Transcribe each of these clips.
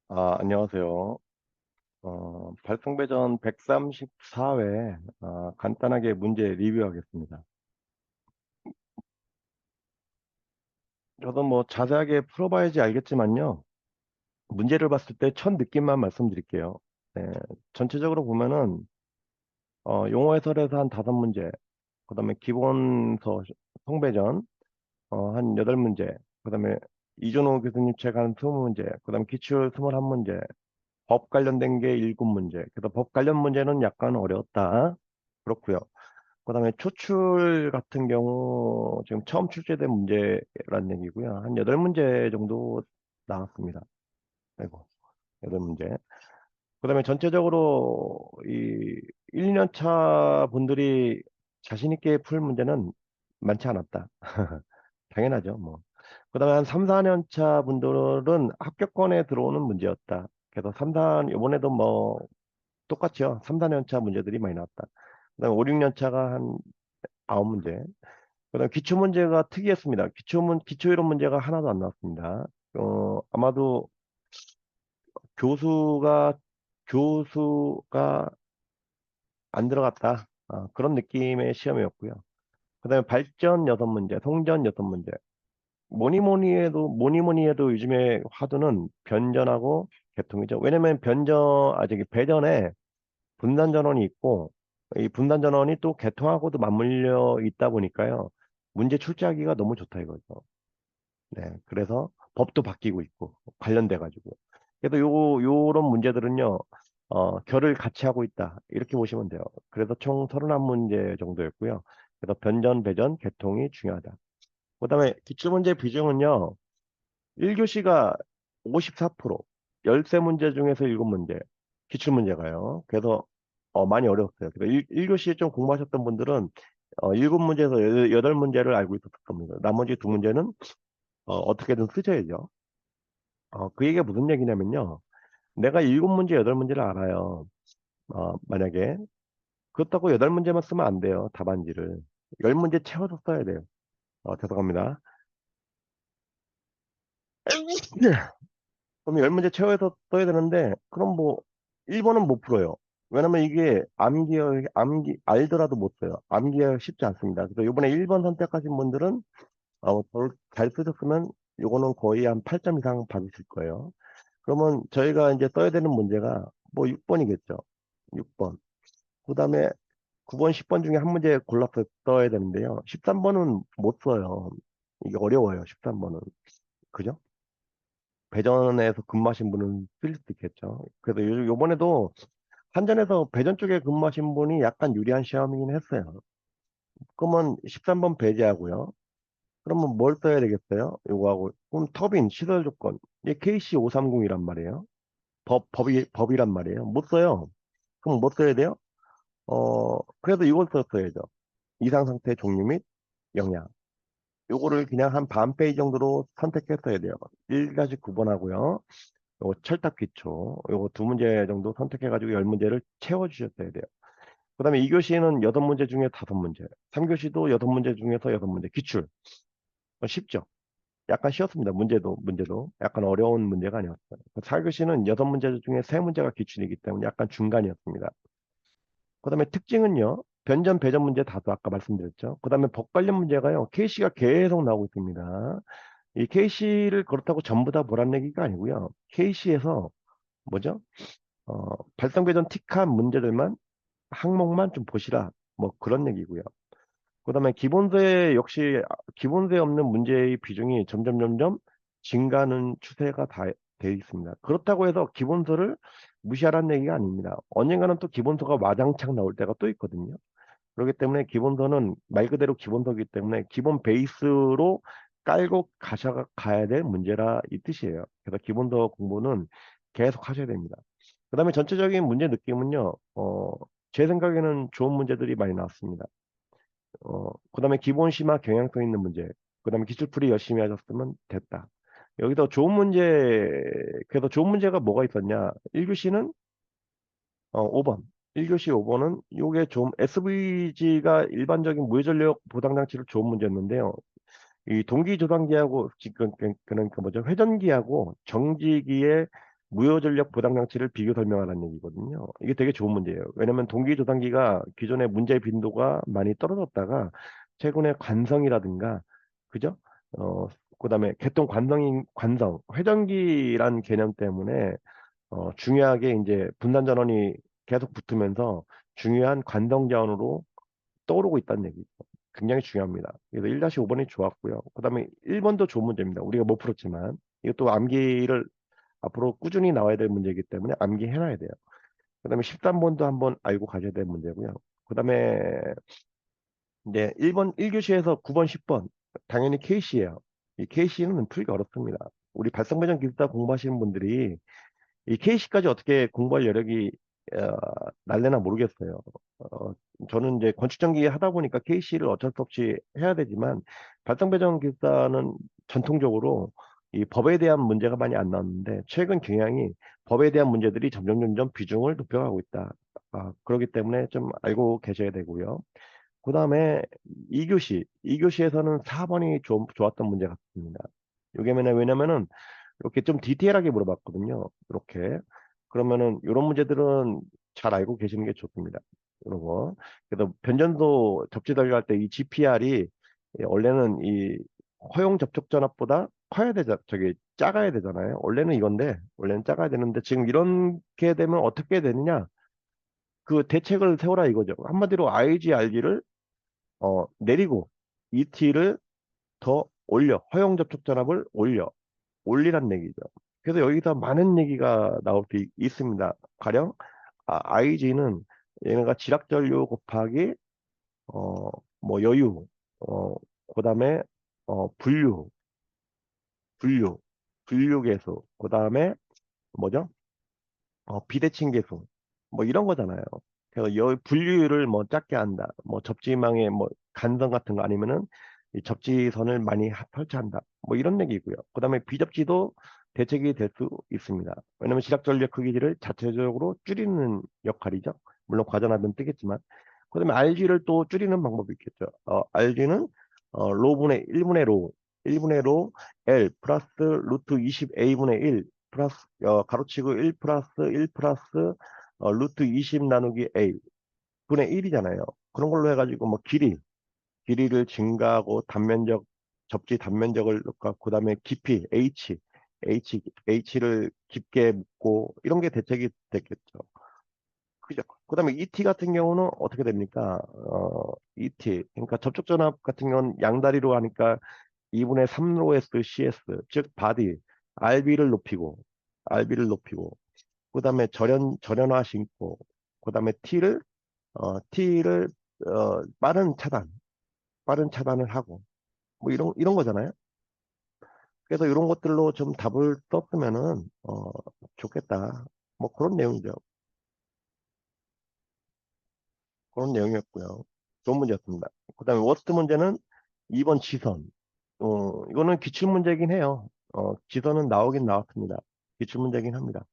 안녕하세요. 발송배전 134회, 간단하게 문제 리뷰하겠습니다. 저도 뭐 자세하게 풀어봐야지 알겠지만요. 문제를 봤을 때 첫 느낌만 말씀드릴게요. 네, 전체적으로 보면은, 용어 해설에서 한 5문제, 그 다음에 기본서 송배전, 한 8문제, 그 다음에 이준호 교수님 책 한 20문제, 그 다음에 기출 21문제, 법 관련된 게 7문제. 그래서 법 관련 문제는 약간 어려웠다. 그렇고요. 그다음에 초출 같은 경우 지금 처음 출제된 문제라는 얘기고요. 한 8문제 정도 나왔습니다. 아이고, 8문제. 그다음에 전체적으로 이 1, 2년 차 분들이 자신 있게 풀 문제는 많지 않았다. 당연하죠, 뭐. 그다음에 한 3, 4년 차 분들은 합격권에 들어오는 문제였다. 그래서 3, 4, 이번에도 뭐 똑같죠. 3, 4년 차 문제들이 많이 나왔다. 그다음에 5, 6년 차가 한 9문제. 그다음 기출 문제가 특이했습니다. 기초 이론 문제가 하나도 안 나왔습니다. 아마도 교수가 교수가 안 들어갔다. 그런 느낌의 시험이었고요. 그다음에 발전 6문제, 송전 6문제. 뭐니 뭐니 해도 요즘에 화두는 변전하고 개통이죠. 왜냐면 저기 배전에 분단 전원이 있고 이 분단 전원이 또 개통하고도 맞물려 있다 보니까요. 문제 출제하기가 너무 좋다 이거죠. 네, 그래서 법도 바뀌고 있고 관련돼 가지고. 그래서 요런 문제들은요. 결을 같이 하고 있다. 이렇게 보시면 돼요. 그래서 총 31문제 정도였고요. 그래서 변전, 배전, 개통이 중요하다. 그다음에 기출문제 비중은요. 1교시가 54%, 13문제 중에서 7문제, 기출문제가요. 그래서 많이 어려웠어요. 그래서 1교시에 좀 공부하셨던 분들은 7문제에서 8문제를 알고 있었을 겁니다. 나머지 2문제는 어떻게든 쓰셔야죠. 그 얘기가 무슨 얘기냐면요. 내가 7문제, 8문제를 알아요. 만약에. 그렇다고 8문제만 쓰면 안 돼요. 답안지를. 10문제 채워서 써야 돼요. 죄송합니다. 그럼 10문제 채워서 써야 되는데, 그럼 뭐, 1번은 못 풀어요. 왜냐면 이게 알더라도 못 써요. 암기가 쉽지 않습니다. 그래서 이번에 1번 선택하신 분들은, 잘 쓰셨으면, 요거는 거의 한 8점 이상 받으실 거예요. 그러면 저희가 이제 써야 되는 문제가 뭐 6번이겠죠. 6번. 그 다음에 9번, 10번 중에 한 문제 골라서 써야 되는데요. 13번은 못 써요. 이게 어려워요. 13번은. 그죠? 배전에서 근무하신 분은 쓸 수도 있겠죠. 그래서 요번에도 한전에서 배전 쪽에 근무하신 분이 약간 유리한 시험이긴 했어요. 그러면 13번 배제하고요. 그러면 뭘 써야 되겠어요? 요거하고. 그럼 터빈, 시설 조건. 이게 KC530이란 말이에요. 법이란 말이에요. 못 써요. 그럼 뭐 써야 돼요? 그래도 이걸 썼어야죠. 이상 상태 종류 및 영향. 요거를 그냥 한 반 페이지 정도로 선택했어야 돼요. 1-9번 하고요. 요거 철답 기초, 요거 2문제 정도 선택해가지고 10문제를 채워주셨어야 돼요. 그 다음에 2교시는 6문제 중에 5문제, 3교시도 6문제 중에서 6문제, 기출. 쉽죠? 약간 쉬웠습니다. 문제도. 약간 어려운 문제가 아니었어요. 4교시는 6문제 중에 3문제가 기출이기 때문에 약간 중간이었습니다. 그 다음에 특징은요, 변전, 배전 문제 다도 아까 말씀드렸죠. 그 다음에 법 관련 문제가요, K씨가 계속 나오고 있습니다. 이 K씨를 그렇다고 전부 다 보란 얘기가 아니고요. K씨에서 뭐죠? 발성배전 틱한 문제들만 항목만 좀 보시라 뭐 그런 얘기고요. 그다음에 기본서에 없는 문제의 비중이 점점 증가하는 추세가 다 돼 있습니다. 그렇다고 해서 기본서를 무시하라는 얘기가 아닙니다. 언젠가는 또 기본서가 와장창 나올 때가 또 있거든요. 그렇기 때문에 기본서는 말 그대로 기본서이기 때문에 기본 베이스로 깔고 가야 될 문제라 이 뜻이에요. 그래서 기본서 공부는 계속 하셔야 됩니다. 그다음에 전체적인 문제 느낌은요, 제 생각에는 좋은 문제들이 많이 나왔습니다. 그다음에 기본 심화 경향성 있는 문제, 그다음에 기출풀이 열심히 하셨으면 됐다. 여기서 그래서 좋은 문제가 뭐가 있었냐? 1교시는 5번. 1교시 5번은 요게 좀 SVG가 일반적인 무해전력 보상장치를 좋은 문제였는데요. 이 동기조단기하고 지금 그러니까 뭐죠? 회전기하고 정지기의 무효전력 보장장치를 비교 설명하라는 얘기거든요. 이게 되게 좋은 문제예요. 왜냐면 동기조단기가 기존의 문제 빈도가 많이 떨어졌다가 최근에 관성이라든가, 그죠? 어, 그다음에 개통 관성, 회전기란 개념 때문에 중요하게 이제 분단 전원이 계속 붙으면서 중요한 관성 자원으로 떠오르고 있다는 얘기죠. 굉장히 중요합니다. 그래서 1-5번이 좋았고요. 그다음에 1번도 좋은 문제입니다. 우리가 못 풀었지만 이것도 암기를 앞으로 꾸준히 나와야 될 문제이기 때문에 암기해놔야 돼요. 그다음에 13번도 한번 알고 가셔야 될 문제고요. 그다음에 이제 1번 1교시에서 9번 10번 당연히 KC예요. 이 KC는 풀기 어렵습니다. 우리 발성배정 기술사 공부하시는 분들이 이 KC까지 어떻게 공부할 여력이 어, 날래나 모르겠어요. 어, 저는 이제 건축전기 하다 보니까 KC를 어쩔 수 없이 해야 되지만 발성배정 기술사는 전통적으로 이 법에 대한 문제가 많이 안 나왔는데 최근 경향이 법에 대한 문제들이 점점 비중을 높여가고 있다. 그렇기 때문에 좀 알고 계셔야 되고요. 그 다음에 2교시에서는 4번이 좋았던 문제 같습니다. 이게 왜냐면은 이렇게 좀 디테일하게 물어봤거든요. 이렇게. 그러면은 이런 문제들은 잘 알고 계시는 게 좋습니다. 이런 거. 그래서 변전도 접지 설계할 때 이 GPR이 원래는 이 허용 접촉 전압보다 커야 되자, 저기 작아야 되잖아요. 원래는 이건데, 원래는 작아야 되는데 지금 이렇게 되면 어떻게 되느냐? 그 대책을 세워라 이거죠. 한마디로 IGRG를 내리고 ET를 더 올려, 허용 접촉 전압을 올리란 얘기죠. 그래서 여기서 많은 얘기가 나올 수 있습니다. 가령 IG는 얘네가 지락전류 곱하기 어, 뭐 여유, 어, 그다음에 분류, 분류, 분류계수, 그다음에 뭐죠? 비대칭 계수, 뭐 이런 거잖아요. 그래서 분류를 뭐 작게 한다, 뭐 접지망에 뭐 간선 같은 거 아니면은 이 접지선을 많이 설치한다, 뭐 이런 얘기고요. 그다음에 비접지도 대책이 될 수 있습니다. 왜냐면 지락 전력 크기를 자체적으로 줄이는 역할이죠. 물론 과전하면 뜨겠지만, 그다음에 RG를 또 줄이는 방법이 있겠죠. RG는 로분의 1분의 로, 1분의 로 L 플러스 루트 20A분의 1 플러스 가로치고 1 플러스 1 플러스 루트 20 나누기 A 분의 1이잖아요. 그런 걸로 해가지고 뭐 길이를 증가하고 단면적 접지 단면적을 넣고 그다음에 깊이 H를 깊게 묻고 이런 게 대책이 됐겠죠. 그죠? 그다음에 ET 같은 경우는 어떻게 됩니까? ET 그러니까 접촉 전압 같은 경우는 양다리로 하니까 2분의 3로 S, CS, 즉 바디, RB를 높이고, 그 다음에 절연화 신고, 그 다음에 T를 빠른 차단을 하고, 뭐 이런 거잖아요. 그래서 이런 것들로 좀 답을 썼으면은 좋겠다. 뭐 그런 내용이죠. 그런 내용이었고요. 좋은 문제였습니다. 그 다음에 워스트 문제는 2번 지선. 이거는 기출 문제긴 해요. 지선은 나오긴 나왔습니다. 기출 문제긴 합니다.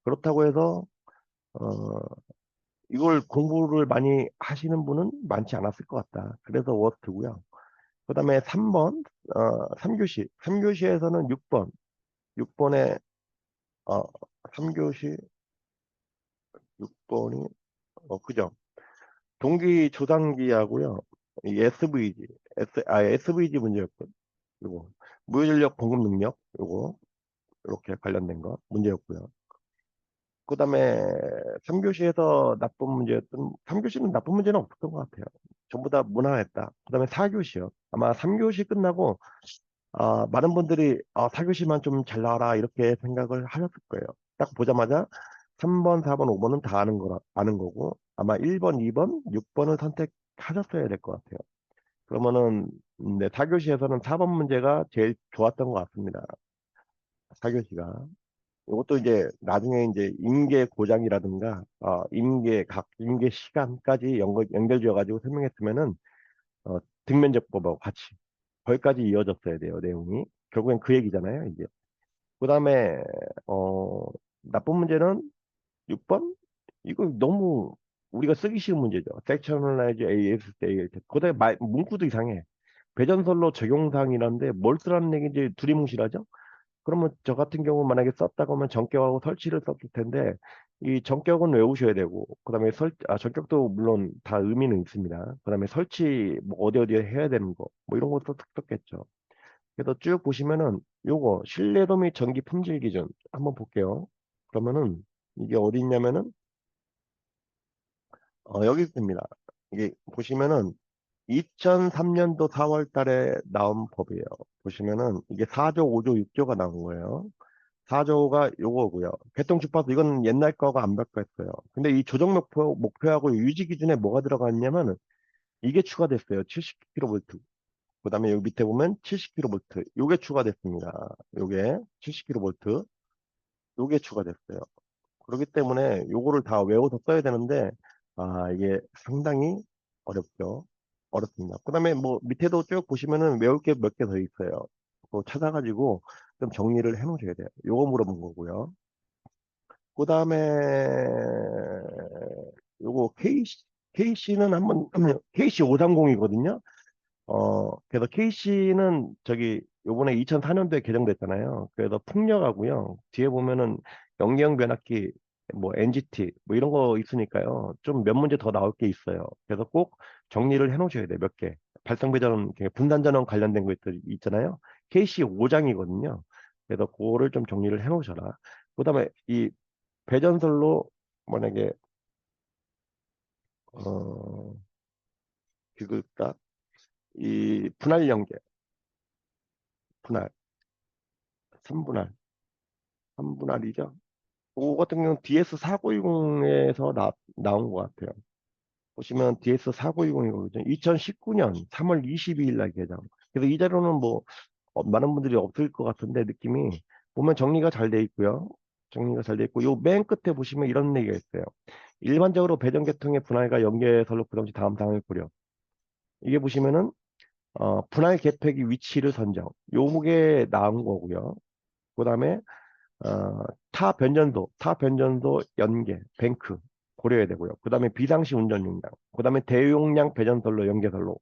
그렇다고 해서, 어, 이걸 공부를 많이 하시는 분은 많지 않았을 것 같다. 그래서 워스트고요. 그 다음에 3번, 3교시. 3교시에서는 6번에, 어, 3교시 6번이, 그죠? 동기 조단기하고요. 이 SVG 문제였고, 그리고 무효전력 공급 능력, 요거, 이렇게 관련된 거 문제였고요. 그 다음에 3교시에서 나쁜 문제였던, 3교시는 나쁜 문제는 없었던 것 같아요. 전부 다 무난했다. 그 다음에 4교시요. 아마 3교시 끝나고, 많은 분들이, 4교시만 좀 잘 나와라, 이렇게 생각을 하셨을 거예요. 딱 보자마자 3번, 4번, 5번은 다 아는 거고, 아마 1번, 2번, 6번을 선택하셨어야 될 것 같아요. 그러면은, 네, 4교시에서는 4번 문제가 제일 좋았던 것 같습니다. 4교시가. 이것도 이제 나중에 이제 인계 고장이라든가 인계 시간까지 연결지어 가지고 설명했으면은 등면적법하고 같이 거기까지 이어졌어야 돼요 내용이 결국엔 그 얘기잖아요 이제 그다음에 어 나쁜 문제는 6번 이거 너무 우리가 쓰기 쉬운 문제죠 sectionalize AS AL 그다음에 문구도 이상해 배전선로 적용사항이라는데 뭘 쓰라는 얘기인지 두리뭉실하죠 그러면 저 같은 경우 만약에 썼다고 하면 전격하고 설치를 썼을 텐데, 이 전격은 외우셔야 되고, 그다음에 전격도 물론 다 의미는 있습니다. 그다음에 설치 뭐 어디 어디에 해야 되는 거, 뭐 이런 것도 썼겠죠. 그래서 쭉 보시면은 요거 신뢰도 및 전기 품질 기준 한번 볼게요. 그러면은 이게 어디 있냐면은 여기 있습니다. 이게 보시면은 2003년도 4월 달에 나온 법이에요. 보시면은 이게 4조, 5조, 6조가 나온 거예요. 4조가 요거고요. 개통주파수 이건 옛날 거가 안 바뀌었어요. 근데 이 조정 목표하고 유지 기준에 뭐가 들어갔냐면 이게 추가됐어요. 70kV. 그다음에 여기 밑에 보면 70kV. 요게 추가됐습니다. 요게 70kV. 요게 추가됐어요. 그렇기 때문에 요거를 다 외워서 써야 되는데 이게 상당히 어렵죠. 어렵습니다. 그다음에 뭐 밑에도 쭉 보시면은 외울 게 몇 개 더 있어요. 그거 찾아가지고 좀 정리를 해 놓으셔야 돼요. 요거 물어본 거고요. 그다음에 요거 KC는 한번 KC 530이거든요. 그래서 KC는 저기 요번에 2004년도에 개정됐잖아요. 그래서 풍력하고요. 뒤에 보면은 연계형 변압기, 뭐 NGT 뭐 이런 거 있으니까요. 좀 몇 문제 더 나올 게 있어요. 그래서 꼭 정리를 해 놓으셔야 돼요. 몇 개. 발성배전, 분산 전원 관련된 것들 있잖아요. KC 5장이거든요. 그래서 그거를 좀 정리를 해 놓으셔라. 그다음에 이 배전설로 만약에 어 그니까 이 분할 연계, 분할, 3분할, 3분할이죠. 그거 같은 경우는 DS4910에서 나온 것 같아요. 보시면 DS4910이거든요. 2019년 3월 22일 날 개장. 그래서 이 자료는 뭐 많은 분들이 없을 것 같은데 느낌이 보면 정리가 잘 돼 있고요. 정리가 잘 돼 있고 요 맨 끝에 보시면 이런 얘기가 있어요. 일반적으로 배전 계통의 분할과 연계설로 그 당시 다음 사항을 고려. 이게 보시면은 분할 계획의 위치를 선정. 요게 나온 거고요. 그다음에 어, 타 변전소 연계, 뱅크 고려해야 되고요. 그다음에 비상시 운전 용량, 그다음에 대용량 배전선로 연계선로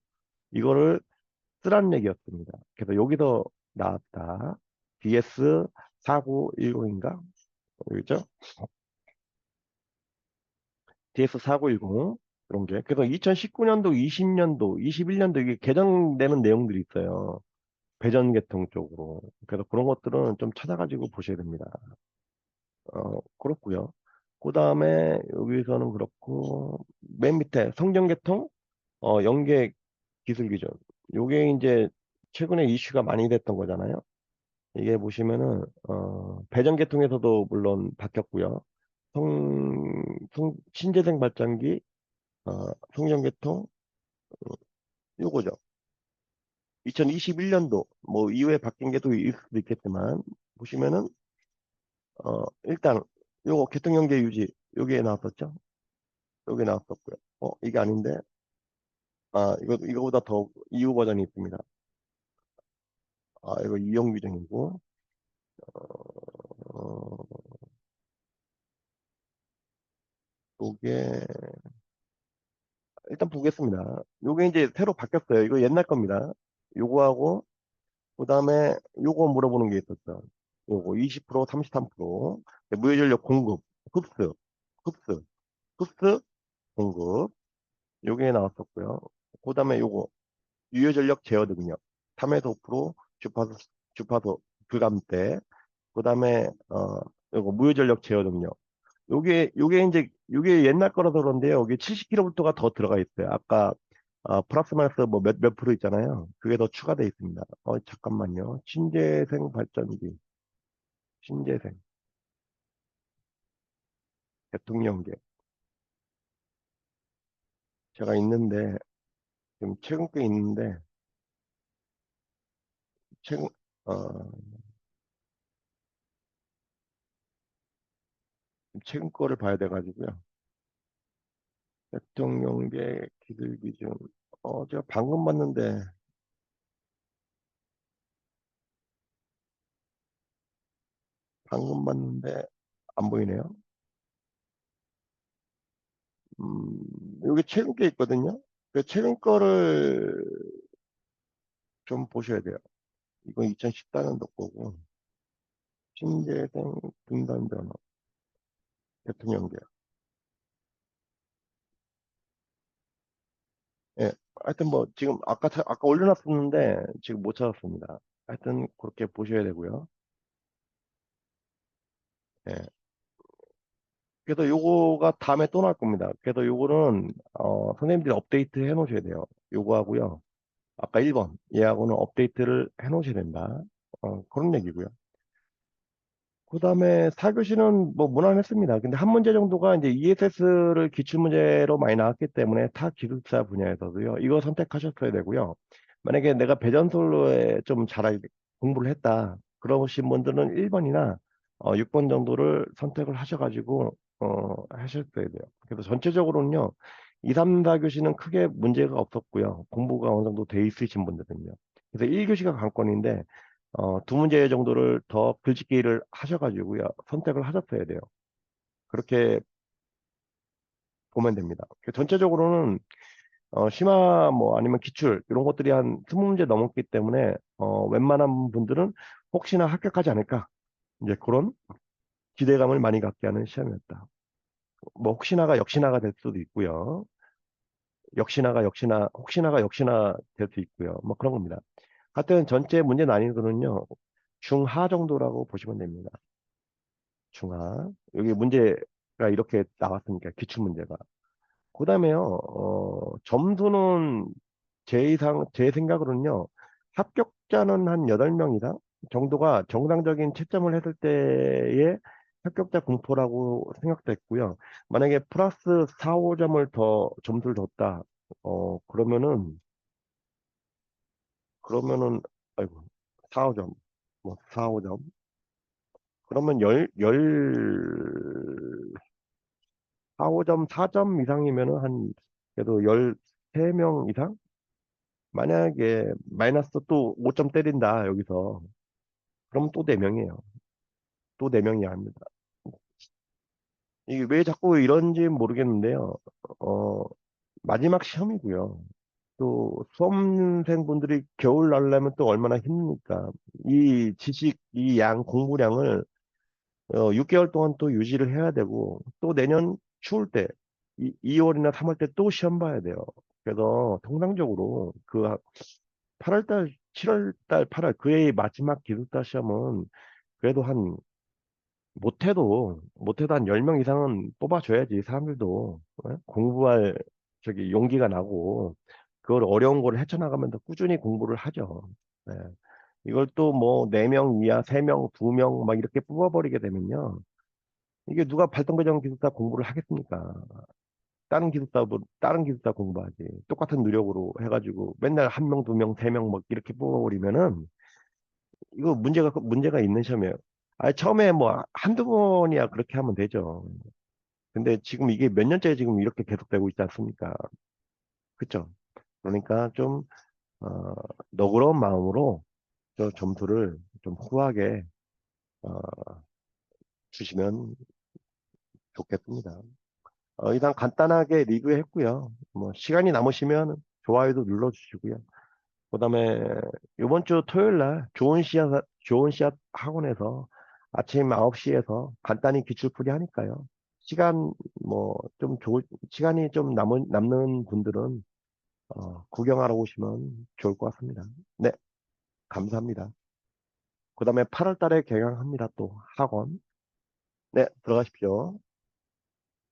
이거를 쓰란 얘기였습니다. 그래서 여기서 나왔다. DS 4910인가? 그죠? DS 4910 그런 게. 그래서 2019년도, 20년도, 21년도 이게 개정되는 내용들이 있어요. 배전 계통 쪽으로. 그래서 그런 것들은 좀 찾아가지고 보셔야 됩니다. 그렇고요. 그 다음에 여기서는 그렇고 맨 밑에 성전계통 연계 기술 기준. 요게 이제 최근에 이슈가 많이 됐던 거잖아요. 이게 보시면은 배전계통에서도 물론 바뀌었고요. 신재생 발전기 성전계통 요거죠. 2021년도 뭐 이후에 바뀐 게 또 있을 수도 있겠지만 보시면은 일단 요거 계통연계 유지 요게 나왔었죠. 요게 나왔었고요. 이게 아닌데 이거보다 더 이후 버전이 있습니다. 이거 이용 규정이고 어, 요게 일단 보겠습니다. 요게 이제 새로 바뀌었어요. 이거 옛날 겁니다. 요거하고 그다음에 요거 물어보는 게 있었죠. 요거 20% 33% 무해전력 공급 흡수 흡수 흡수 공급 요게 나왔었고요. 그다음에 요거 유효전력 제어 능력 3에서 5% 주파수 불감대 그다음에 요거 무효전력 제어 능력 요게 이제 요게 옛날 거라서 그런데요. 여기 70kV가 더 들어가 있어요. 아까 플러스 마이너스 뭐 몇 프로 있잖아요. 그게 더 추가되어 있습니다. 잠깐만요. 신재생 발전기 신재생 대통령계 제가 있는데 지금 최근 게 있는데 최근 어 최근 거를 봐야 돼 가지고요. 대통령계 기술 기준 제가 방금 봤는데 안 보이네요. 여기 최근 게 있거든요. 그 최근 거를 좀 보셔야 돼요. 이건 2014년도 거고. 신재생 분단 변호 대통령제. 예. 하여튼 뭐 지금 아까 올려놨었는데 지금 못 찾았습니다. 하여튼 그렇게 보셔야 되고요. 예. 그래서 요거가 다음에 또 나올 겁니다. 그래서 요거는 선생님들이 업데이트 해 놓으셔야 돼요. 요거 하고요. 아까 1번 얘하고는 업데이트를 해 놓으셔야 된다. 그런 얘기고요. 그 다음에 4교시는 뭐 무난했습니다. 근데 한 문제 정도가 이제 ESS를 기출문제로 많이 나왔기 때문에 타 기술사 분야에서도요. 이거 선택하셨어야 되고요. 만약에 내가 배전솔로에 좀 잘 공부를 했다. 그러신 분들은 1번이나 6번 정도를 선택을 하셔가지고 하셨어야 돼요. 그래서 전체적으로는요. 2, 3, 4교시는 크게 문제가 없었고요. 공부가 어느 정도 돼 있으신 분들은요. 그래서 1교시가 관건인데 두 문제 정도를 더 글짓기를 하셔가지고요. 선택을 하셨어야 돼요. 그렇게 보면 됩니다. 전체적으로는 심화 뭐 아니면 기출 이런 것들이 한 20문제 넘었기 때문에 웬만한 분들은 혹시나 합격하지 않을까 이제 그런 기대감을 많이 갖게 하는 시험이었다. 뭐 혹시나가 역시나가 될 수도 있고요. 혹시나가 역시나 될 수 있고요. 뭐 그런 겁니다. 하여튼 전체 문제 난이도는요. 중하 정도라고 보시면 됩니다. 중하. 여기 문제가 이렇게 나왔으니까, 기출문제가. 그 다음에요, 점수는 제 생각으로는요, 합격자는 한 8명 이상 정도가 정상적인 채점을 했을 때의 합격자 공포라고 생각됐고요. 만약에 플러스 4, 5점을 더 점수를 줬다, 그러면은, 아이고, 4, 5점, 뭐, 4, 5점. 그러면 4, 5점, 4점 이상이면은 그래도 13명 이상? 만약에 마이너스 또 5점 때린다, 여기서. 그럼 또 4명이에요. 또 4명이 합니다. 이게 왜 자꾸 이런지 모르겠는데요. 어, 마지막 시험이고요. 또 수험생분들이 겨울 날려면 또 얼마나 힘듭니까? 이 지식, 이 공부량을 6개월 동안 또 유지를 해야 되고, 또 내년 추울 때, 2월이나 3월 때 또 시험 봐야 돼요. 그래서 통상적으로 그 8월달, 7월달, 8월, 그의 마지막 기숙사 시험은 그래도 못해도 한 10명 이상은 뽑아줘야지, 사람들도. 공부할 용기가 나고, 그걸 어려운 걸 헤쳐나가면서 꾸준히 공부를 하죠. 네. 이걸 또 뭐 4명 이하, 3명, 2명 막 이렇게 뽑아버리게 되면요. 이게 누가 발전교정 기술사 공부를 하겠습니까? 다른 기술사 공부하지. 똑같은 노력으로 해가지고 맨날 1명, 2명, 3명 막 이렇게 뽑아버리면은 이거 문제가 있는 시험이에요. 처음에 뭐 한두 번이야 그렇게 하면 되죠. 근데 지금 이게 몇 년째 지금 이렇게 계속되고 있지 않습니까? 그쵸? 그러니까 좀, 어, 너그러운 마음으로 저 점수를 좀 후하게, 어, 주시면 좋겠습니다. 일단 간단하게 리뷰했고요. 뭐 시간이 남으시면 좋아요도 눌러주시고요. 그다음에 이번 주 토요일 날 좋은 씨앗 학원에서 아침 9시에서 간단히 기출풀이 하니까요. 시간 뭐 좀 시간이 좀 남는 분들은 구경하러 오시면 좋을 것 같습니다. 네, 감사합니다. 그다음에 8월 달에 개강합니다. 또 학원. 네, 들어가십시오.